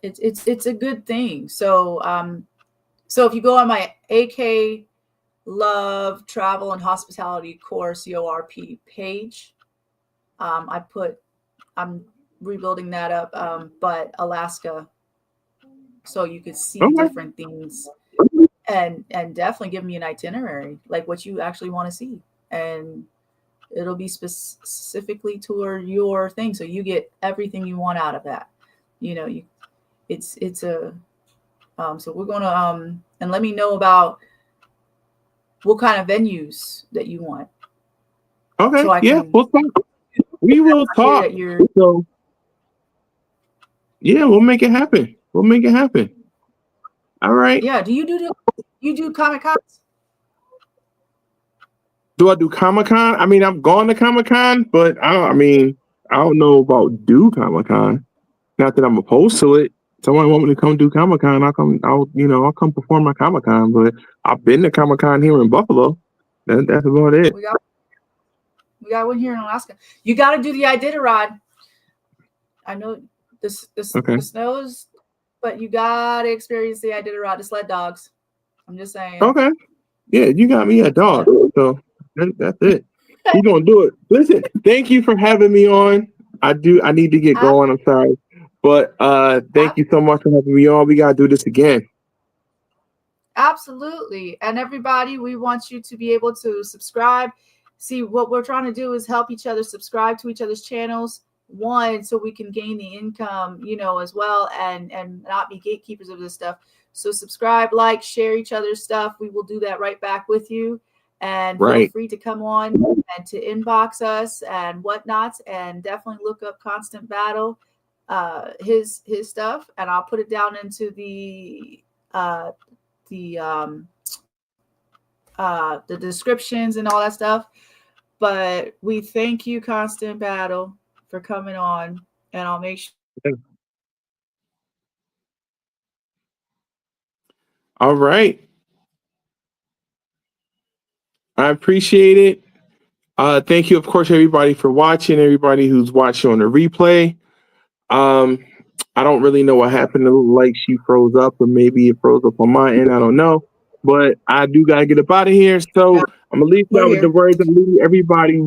it's a good thing. So so if you go on my AK Love Travel and Hospitality Course CORP page, I'm rebuilding that up, but Alaska, so you could see Okay. different things, and definitely give me an itinerary, like what you actually want to see, and it'll be specifically toward your thing, so you get everything you want out of that. It's a so we're gonna and let me know about what kind of venues that you want, Okay. so I Yeah. can We'll talk. We will hear talk. that you're. So yeah, we'll make it happen. We'll make it happen. All right. Yeah, do you do Comic Cons? Do I do Comic Con? I mean, I've gone to Comic Con, but I don't know about do Comic Con. Not that I'm opposed to it. Someone want me to come do Comic Con, I'll come perform my Comic Con. But I've been to Comic Con here in Buffalo. That's about it. We got one here in Alaska. You got to do the Iditarod. I know Okay. the snows, but you got to experience the Iditarod, the sled dogs. I'm just saying. Okay. Yeah, you got me a dog. So that's it. We're gonna do it. Listen, thank you for having me on. I need to get going. I'm sorry. But thank you so much for having me on. We gotta do this again. Absolutely. And everybody, we want you to be able to subscribe. See, what we're trying to do is help each other subscribe to each other's channels. one, so we can gain the income, as well, and not be gatekeepers of this stuff. So subscribe, like, share each other's stuff. We will do that right back with you. And feel Right. free to come on and to inbox us and whatnot, and definitely look up Constant Battle, his stuff, and I'll put it down into the descriptions and all that stuff. But we thank you, Constant Battle, for coming on, and I'll make sure. All right. I appreciate it. Thank you, of course, everybody for watching, everybody who's watching on the replay. I don't really know what happened. It looked like she froze up, or maybe it froze up on my end. I don't know. But I do got to get up out of here. So I'm going to leave you out with the words of everybody.